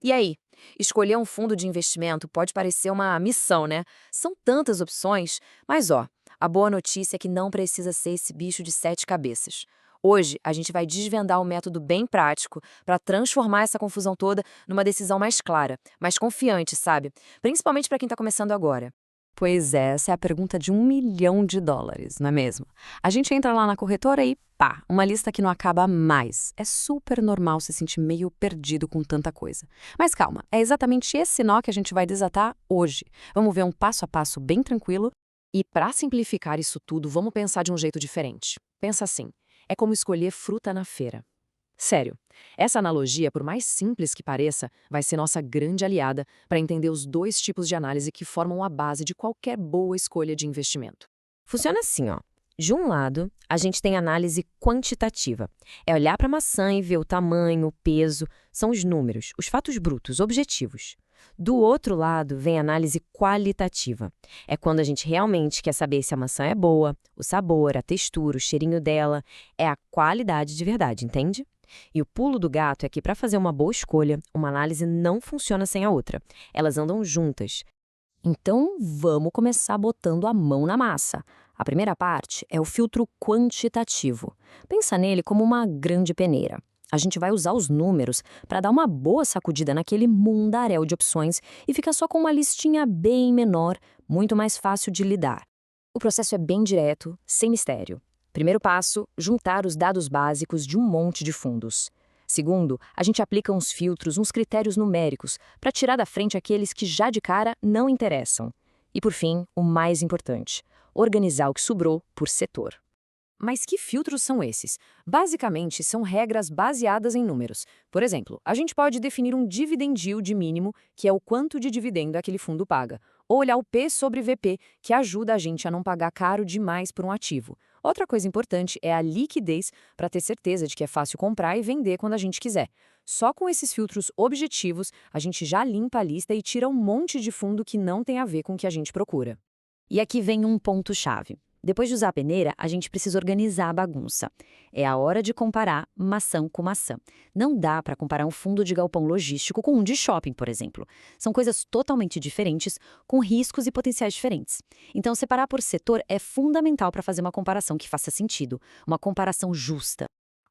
E aí? Escolher um fundo de investimento pode parecer uma missão, né? São tantas opções, mas a boa notícia é que não precisa ser esse bicho de sete cabeças. Hoje, a gente vai desvendar um método bem prático para transformar essa confusão toda numa decisão mais clara, mais confiante, sabe? Principalmente para quem está começando agora. Pois é, essa é a pergunta de US$ 1 milhão, não é mesmo? A gente entra lá na corretora e pá, uma lista que não acaba mais. É super normal se sentir meio perdido com tanta coisa. Mas calma, é exatamente esse nó que a gente vai desatar hoje. Vamos ver um passo a passo bem tranquilo. E para simplificar isso tudo, vamos pensar de um jeito diferente. Pensa assim: é como escolher fruta na feira. Sério, essa analogia, por mais simples que pareça, vai ser nossa grande aliada para entender os dois tipos de análise que formam a base de qualquer boa escolha de investimento. Funciona assim, ó. De um lado, a gente tem análise quantitativa. É olhar para a maçã e ver o tamanho, o peso, são os números, os fatos brutos, objetivos. Do outro lado, vem a análise qualitativa. É quando a gente realmente quer saber se a maçã é boa, o sabor, a textura, o cheirinho dela, é a qualidade de verdade, entende? E o pulo do gato é que, para fazer uma boa escolha, uma análise não funciona sem a outra. Elas andam juntas. Então, vamos começar botando a mão na massa. A primeira parte é o filtro quantitativo. Pensa nele como uma grande peneira. A gente vai usar os números para dar uma boa sacudida naquele mundaréu de opções e ficar só com uma listinha bem menor, muito mais fácil de lidar. O processo é bem direto, sem mistério. Primeiro passo, juntar os dados básicos de um monte de fundos. Segundo, a gente aplica uns filtros, uns critérios numéricos, para tirar da frente aqueles que já de cara não interessam. E por fim, o mais importante, organizar o que sobrou por setor. Mas que filtros são esses? Basicamente, são regras baseadas em números. Por exemplo, a gente pode definir um dividend yield mínimo, que é o quanto de dividendo aquele fundo paga, ou olhar o P sobre VP, que ajuda a gente a não pagar caro demais por um ativo. Outra coisa importante é a liquidez, para ter certeza de que é fácil comprar e vender quando a gente quiser. Só com esses filtros objetivos, a gente já limpa a lista e tira um monte de fundo que não tem a ver com o que a gente procura. E aqui vem um ponto-chave. Depois de usar a peneira, a gente precisa organizar a bagunça. É a hora de comparar maçã com maçã. Não dá para comparar um fundo de galpão logístico com um de shopping, por exemplo. São coisas totalmente diferentes, com riscos e potenciais diferentes. Então, separar por setor é fundamental para fazer uma comparação que faça sentido, uma comparação justa.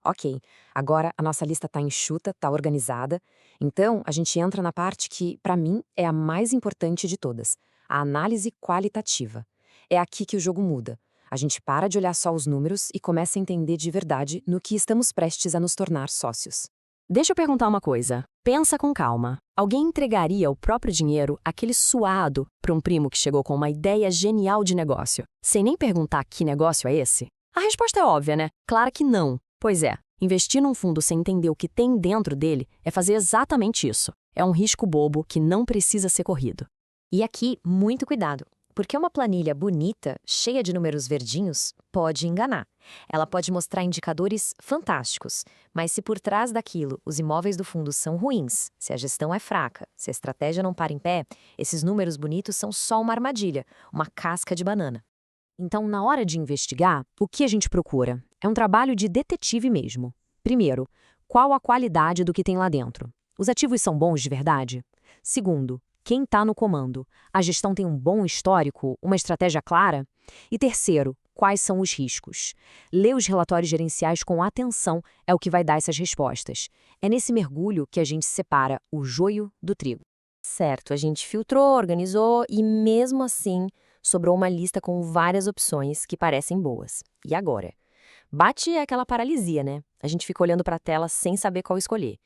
Ok, agora a nossa lista está enxuta, está organizada. Então, a gente entra na parte que, para mim, é a mais importante de todas, a análise qualitativa. É aqui que o jogo muda. A gente para de olhar só os números e começa a entender de verdade no que estamos prestes a nos tornar sócios. Deixa eu perguntar uma coisa. Pensa com calma. Alguém entregaria o próprio dinheiro, aquele suado, para um primo que chegou com uma ideia genial de negócio, sem nem perguntar que negócio é esse? A resposta é óbvia, né? Claro que não. Pois é, investir num fundo sem entender o que tem dentro dele é fazer exatamente isso. É um risco bobo que não precisa ser corrido. E aqui, muito cuidado. Porque uma planilha bonita, cheia de números verdinhos, pode enganar. Ela pode mostrar indicadores fantásticos, mas se por trás daquilo os imóveis do fundo são ruins, se a gestão é fraca, se a estratégia não para em pé, esses números bonitos são só uma armadilha, uma casca de banana. Então, na hora de investigar, o que a gente procura? É um trabalho de detetive mesmo. Primeiro, qual a qualidade do que tem lá dentro? Os ativos são bons de verdade? Segundo, quem está no comando? A gestão tem um bom histórico, uma estratégia clara? E terceiro, quais são os riscos? Ler os relatórios gerenciais com atenção é o que vai dar essas respostas. É nesse mergulho que a gente separa o joio do trigo. Certo, a gente filtrou, organizou e mesmo assim sobrou uma lista com várias opções que parecem boas. E agora? Bate aquela paralisia, né? A gente fica olhando para a tela sem saber qual escolher.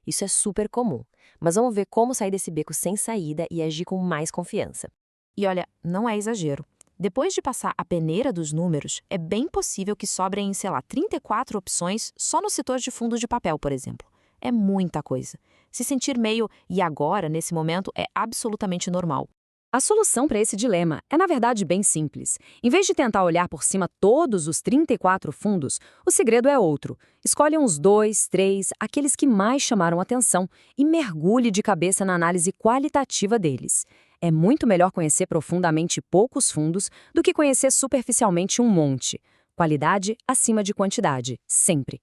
Isso é super comum, mas vamos ver como sair desse beco sem saída e agir com mais confiança. E olha, não é exagero. Depois de passar a peneira dos números, é bem possível que sobrem, sei lá, 34 opções só no setor de fundo de papel, por exemplo. É muita coisa. Se sentir meio "e agora" nesse momento é absolutamente normal. A solução para esse dilema é, na verdade, bem simples. Em vez de tentar olhar por cima todos os 34 fundos, o segredo é outro. Escolha uns 2, 3, aqueles que mais chamaram atenção e mergulhe de cabeça na análise qualitativa deles. É muito melhor conhecer profundamente poucos fundos do que conhecer superficialmente um monte. Qualidade acima de quantidade, sempre.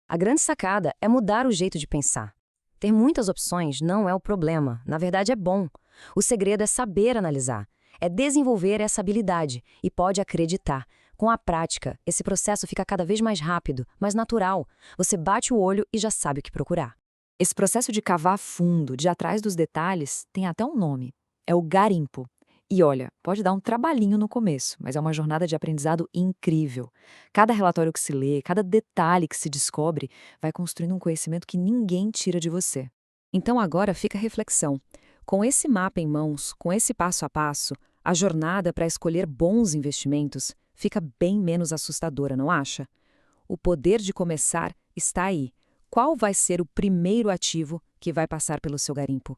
A grande sacada é mudar o jeito de pensar. Ter muitas opções não é o problema, na verdade é bom. O segredo é saber analisar, é desenvolver essa habilidade e pode acreditar. Com a prática, esse processo fica cada vez mais rápido, mais natural. Você bate o olho e já sabe o que procurar. Esse processo de cavar fundo, de ir atrás dos detalhes, tem até um nome. É o garimpo. E olha, pode dar um trabalhinho no começo, mas é uma jornada de aprendizado incrível. Cada relatório que se lê, cada detalhe que se descobre, vai construindo um conhecimento que ninguém tira de você. Então agora fica a reflexão. Com esse mapa em mãos, com esse passo a passo, a jornada para escolher bons investimentos fica bem menos assustadora, não acha? O poder de começar está aí. Qual vai ser o primeiro ativo que vai passar pelo seu garimpo?